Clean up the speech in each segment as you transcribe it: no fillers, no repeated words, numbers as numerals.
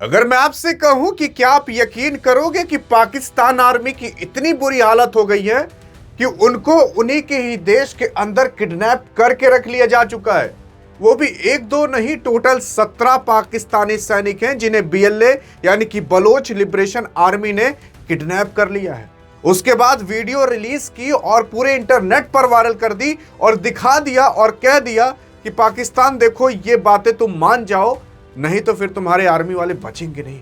अगर मैं आपसे कहूं कि क्या आप यकीन करोगे कि पाकिस्तान आर्मी की इतनी बुरी हालत हो गई है कि उनको उन्हीं के ही देश के अंदर किडनैप करके रख लिया जा चुका है। वो भी एक दो नहीं, टोटल 17 पाकिस्तानी सैनिक हैं जिन्हें बीएलए यानी कि बलोच लिबरेशन आर्मी ने किडनैप कर लिया है। उसके बाद वीडियो रिलीज की और पूरे इंटरनेट पर वायरल कर दी और दिखा दिया और कह दिया कि पाकिस्तान देखो, ये बातें तुम मान जाओ, नहीं तो फिर तुम्हारे आर्मी वाले बचेंगे नहीं।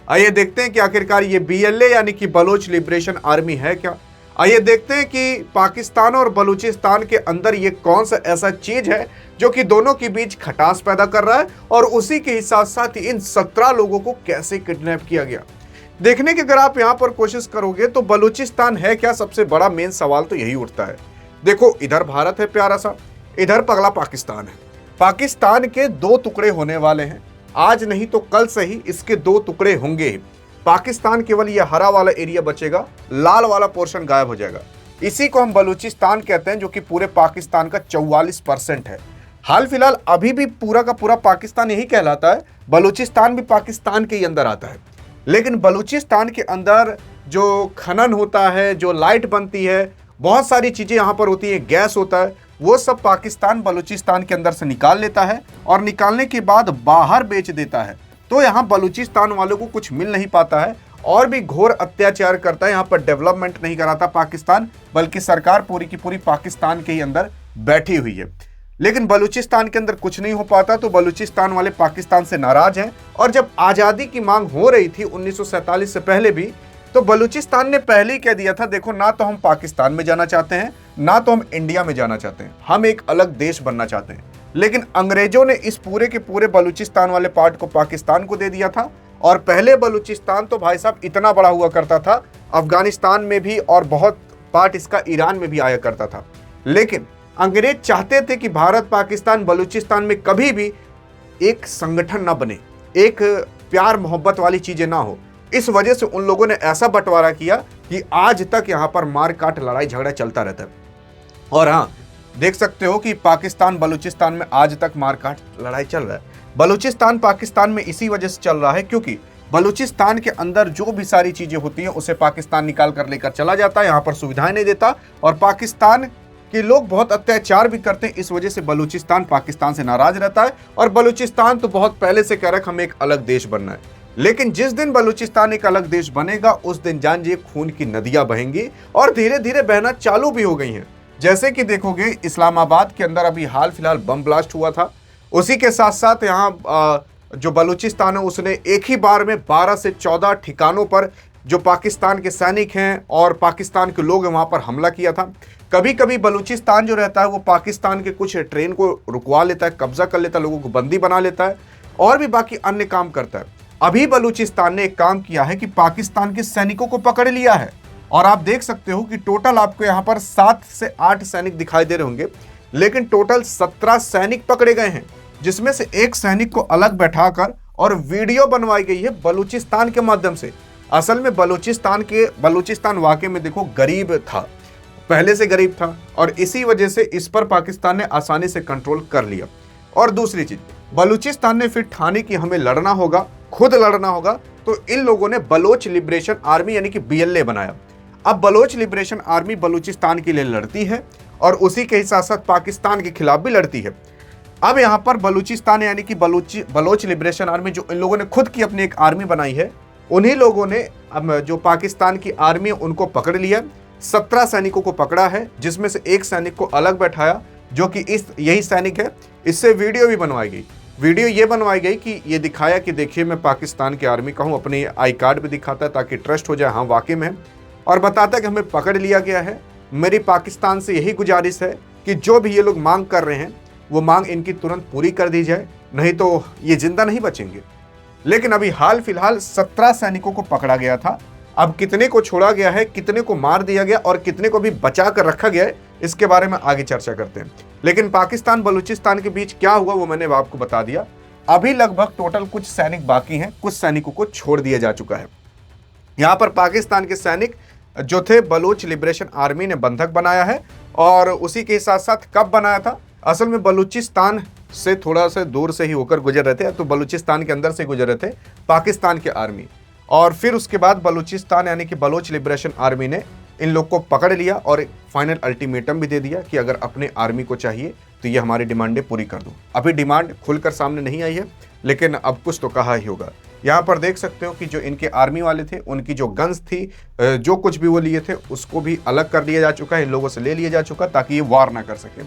आइए देखते हैं कि आखिरकार ये बीएलए यानी कि बलोच लिबरेशन आर्मी है क्या। आइए देखते हैं कि पाकिस्तान और बलूचिस्तान के अंदर ये कौन सा ऐसा चीज है जो कि दोनों के बीच खटास पैदा कर रहा है, और उसी के साथ साथ इन 17 लोगों को कैसे किडनैप किया गया। देखने की अगर आप यहां पर कोशिश करोगे तो बलूचिस्तान है क्या, सबसे बड़ा मेन सवाल तो यही उठता है। देखो, इधर भारत है प्यारा सा, इधर पगला पाकिस्तान है। पाकिस्तान के दो टुकड़े होने वाले हैं, आज नहीं तो कल से ही इसके दो टुकड़े होंगे। पाकिस्तान केवल ये हरा वाला एरिया बचेगा, लाल वाला पोर्शन गायब हो जाएगा। इसी को हम बलूचिस्तान कहते हैं, जो कि पूरे पाकिस्तान का 44% है। हाल फिलहाल अभी भी पूरा का पूरा पाकिस्तान यही कहलाता है, बलूचिस्तान भी पाकिस्तान के ही अंदर आता है। लेकिन बलूचिस्तान के अंदर जो खनन होता है, जो लाइट बनती है, बहुत सारी चीजें यहां पर होती है, गैस होता है, वो सब पाकिस्तान बलूचिस्तान के अंदर से निकाल लेता है और निकालने के बाद बाहर बेच देता है। तो यहाँ बलूचिस्तान वालों को कुछ मिल नहीं पाता है और भी घोर अत्याचार करता है। यहाँ पर डेवलपमेंट नहीं कराता पाकिस्तान, बल्कि सरकार पूरी की पूरी पाकिस्तान के ही अंदर बैठी हुई है। लेकिन बलूचिस्तान के अंदर कुछ नहीं हो पाता, तो बलूचिस्तान वाले पाकिस्तान से नाराज हैं। और जब आज़ादी की मांग हो रही थी 1947 से पहले भी, तो बलूचिस्तान ने पहले ही कह दिया था, देखो ना तो हम पाकिस्तान में जाना चाहते हैं, ना तो हम इंडिया में जाना चाहते हैं, हम एक अलग देश बनना चाहते हैं। लेकिन अंग्रेजों ने इस पूरे के पूरे बलूचिस्तान वाले पार्ट को पाकिस्तान को दे दिया था। और पहले बलूचिस्तान तो भाई साहब इतना बड़ा हुआ करता था, अफगानिस्तान में भी और बहुत पार्ट इसका ईरान में भी आया करता था। लेकिन अंग्रेज चाहते थे कि भारत पाकिस्तान बलूचिस्तान में कभी भी एक संगठन ना बने, एक प्यार मोहब्बत वाली चीजें ना हो। इस वजह से उन लोगों ने ऐसा बंटवारा किया कि आज तक यहाँ पर मार काट लड़ाई झगड़ा चलता रहता है। और हाँ, देख सकते हो कि पाकिस्तान बलूचिस्तान में आज तक मार काट लड़ाई चल रहा है। बलूचिस्तान पाकिस्तान में इसी वजह से चल रहा है क्योंकि बलूचिस्तान के अंदर जो भी सारी चीजें होती हैं उसे पाकिस्तान निकाल कर लेकर चला जाता है, यहाँ पर सुविधाएं नहीं देता, और पाकिस्तान के लोग बहुत अत्याचार भी करते हैं। इस वजह से बलूचिस्तान पाकिस्तान से नाराज रहता है। और बलूचिस्तान तो बहुत पहले से कह रहा है हमें एक अलग देश बनना है। लेकिन जिस दिन बलूचिस्तान एक अलग देश बनेगा, उस दिन जानिए खून की नदियां बहेंगी, और धीरे धीरे बहना चालू भी हो गई हैं। जैसे कि देखोगे, इस्लामाबाद के अंदर अभी हाल फिलहाल बम ब्लास्ट हुआ था। उसी के साथ साथ यहाँ जो बलूचिस्तान है उसने एक ही बार में 12 से 14 ठिकानों पर जो पाकिस्तान के सैनिक हैं और पाकिस्तान के लोग हैं वहाँ पर हमला किया था। कभी कभी बलूचिस्तान जो रहता है वो पाकिस्तान के कुछ ट्रेन को रुकवा लेता है, कब्जा कर लेता है, लोगों को बंदी बना लेता है, और भी बाकी अन्य काम करता है। अभी बलूचिस्तान ने एक काम किया है कि पाकिस्तान के सैनिकों को पकड़ लिया है। और आप देख सकते हो कि टोटल आपको यहाँ पर 7 से 8 सैनिक दिखाई दे रहे होंगे, लेकिन टोटल 17 सैनिक पकड़े गए हैं, जिसमें से एक सैनिक को अलग बैठाकर और वीडियो बनवाई गई है बलूचिस्तान के माध्यम से। असल में बलूचिस्तान वाकई में देखो गरीब था, पहले से गरीब था, और इसी वजह से इस पर पाकिस्तान ने आसानी से कंट्रोल कर लिया। और दूसरी चीज, बलूचिस्तान ने फिर ठानी कि हमें लड़ना होगा, खुद लड़ना होगा, तो इन लोगों ने बलोच लिबरेशन आर्मी यानी कि बीएलए बनाया। अब बलोच लिबरेशन आर्मी बलूचिस्तान के लिए लड़ती है और उसी के साथ साथ पाकिस्तान के खिलाफ भी लड़ती है। अब यहाँ पर बलूचिस्तान यानी कि बलोच लिबरेशन आर्मी, जो इन लोगों ने खुद की अपनी एक आर्मी बनाई है, उन्हीं लोगों ने अब जो पाकिस्तान की आर्मी है उनको पकड़ लिया। 17 सैनिकों को पकड़ा है, जिसमें से एक सैनिक को अलग बैठाया जो कि यही सैनिक है। इससे वीडियो भी बनवाई गई। वीडियो ये बनवाई गई कि ये दिखाया कि देखिए मैं पाकिस्तान की आर्मी का हूँ, अपनी आई कार्ड भी दिखाता है ताकि ट्रस्ट हो जाए, हाँ वाकई में है, और बताता है कि हमें पकड़ लिया गया है। मेरी पाकिस्तान से यही गुजारिश है कि जो भी ये लोग मांग कर रहे हैं वो मांग इनकी तुरंत पूरी कर दी जाए, नहीं तो ये जिंदा नहीं बचेंगे। लेकिन अभी हाल फिलहाल 17 सैनिकों को पकड़ा गया था। अब कितने को छोड़ा गया है, कितने को मार दिया गया और कितने को भी बचा कर रखा गया है, इसके बारे में आगे चर्चा करते हैं। लेकिन पाकिस्तान बलूचिस्तान के बीच क्या हुआ वो मैंने आपको बता दिया। अभी लगभग टोटल कुछ सैनिक बाकी हैं, कुछ सैनिकों को छोड़ दिया जा चुका है। यहाँ पर पाकिस्तान के सैनिक जो थे बलूच लिबरेशन आर्मी ने बंधक बनाया है, और उसी के साथ साथ कब बनाया था, असल में बलूचिस्तान से थोड़ा सा दूर से ही होकर गुजर रहे थे, तो बलूचिस्तान के अंदर से गुजर रहे थे पाकिस्तान के आर्मी, और फिर उसके बाद बलूचिस्तान यानी कि बलोच लिबरेशन आर्मी ने इन लोग को पकड़ लिया और एक फाइनल अल्टीमेटम भी दे दिया कि अगर अपने आर्मी को चाहिए तो ये हमारी डिमांडें पूरी कर दो। अभी डिमांड खुलकर सामने नहीं आई है, लेकिन अब कुछ तो कहा ही होगा। यहाँ पर देख सकते हो कि जो इनके आर्मी वाले थे, उनकी जो गन्स थी, जो कुछ भी वो लिए थे, उसको भी अलग कर लिया जा चुका है, इन लोगों से ले लिया जा चुका ताकि ये वार ना कर सके।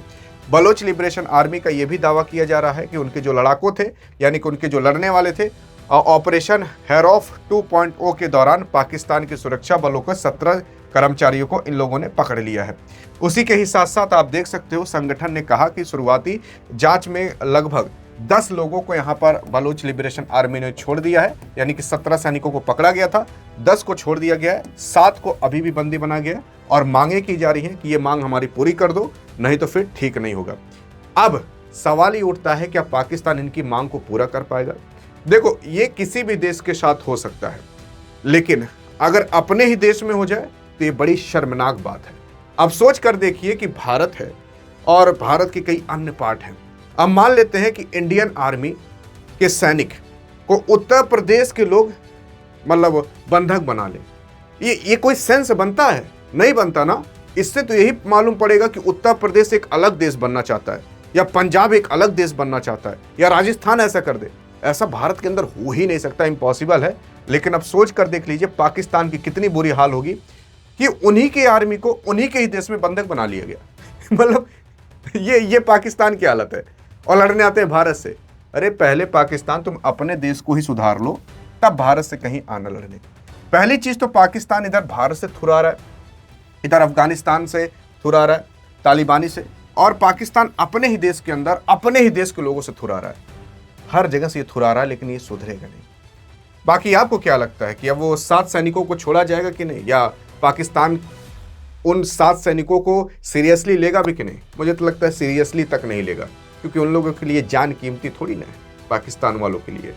बलोच लिबरेशन आर्मी का ये भी दावा किया जा रहा है कि उनके जो लड़ाकू थे, यानी कि उनके जो लड़ने वाले थे, ऑपरेशन हेरोफ 2.0 के दौरान पाकिस्तान की सुरक्षा बलों के 17 कर्मचारियों को इन लोगों ने पकड़ लिया है। उसी के ही साथ साथ आप देख सकते हो संगठन ने कहा कि शुरुआती जांच में लगभग 10 लोगों को यहां पर बलोच लिबरेशन आर्मी ने छोड़ दिया है, यानी कि 17 सैनिकों को पकड़ा गया था, 10 को छोड़ दिया गया है, 7 को अभी भी बंदी बना गया है और मांगे की जा रही है कि ये मांग हमारी पूरी कर दो, नहीं तो फिर ठीक नहीं होगा। अब सवाल ये उठता है क्या पाकिस्तान इनकी मांग को पूरा कर पाएगा? देखो, ये किसी भी देश के साथ हो सकता है, लेकिन अगर अपने ही देश में हो जाए तो ये बड़ी शर्मनाक बात है। अब सोच कर देखिए कि भारत है और भारत के कई अन्य पार्ट हैं। अब मान लेते हैं कि इंडियन आर्मी के सैनिक को उत्तर प्रदेश के लोग मतलब बंधक बना ले, ये कोई सेंस बनता है? नहीं बनता ना। इससे तो यही मालूम पड़ेगा कि उत्तर प्रदेश एक अलग देश बनना चाहता है, या पंजाब एक अलग देश बनना चाहता है, या राजस्थान ऐसा कर दे। ऐसा भारत के अंदर हो ही नहीं सकता, इम्पॉसिबल है। लेकिन अब सोच कर देख लीजिए पाकिस्तान की कितनी बुरी हाल होगी कि उन्हीं के आर्मी को उन्हीं के ही देश में बंधक बना लिया गया। मतलब ये पाकिस्तान की हालत है, और लड़ने आते हैं भारत से। अरे पहले पाकिस्तान तुम अपने देश को ही सुधार लो, तब भारत से कहीं आना लड़ने। पहली चीज तो पाकिस्तान इधर भारत से थुरा रहा है, इधर अफगानिस्तान से थुरा रहा है, तालिबानी से, और पाकिस्तान अपने ही देश के अंदर अपने ही देश के लोगों से थुरा रहा है। हर जगह से ये थुरा रहा है, लेकिन ये सुधरेगा नहीं। बाकी आपको क्या लगता है कि अब वो 7 सैनिकों को छोड़ा जाएगा कि नहीं, या पाकिस्तान उन 7 सैनिकों को सीरियसली लेगा भी कि नहीं? मुझे तो लगता है सीरियसली तक नहीं लेगा, क्योंकि उन लोगों के लिए जान कीमती थोड़ी ना है, पाकिस्तान वालों के लिए।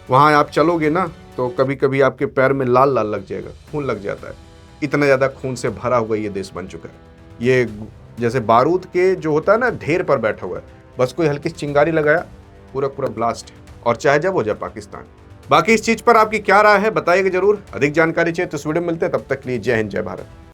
वहाँ आप चलोगे ना तो कभी कभी आपके पैर में लाल लाल लग जाएगा, खून लग जाता है। इतना ज़्यादा खून से भरा हुआ ये देश बन चुका है। ये जैसे बारूद के जो होता है ना ढेर पर बैठा हुआ है, बस कोई हल्की चिंगारी लगाया पूरा पूरा ब्लास्ट, और चाहे जब हो जाए पाकिस्तान। बाकी इस चीज़ पर आपकी क्या राय है बताइएगा जरूर। अधिक जानकारी चाहिए तो इस वीडियो में मिलते हैं, तब तक के लिए जय हिंद जय भारत।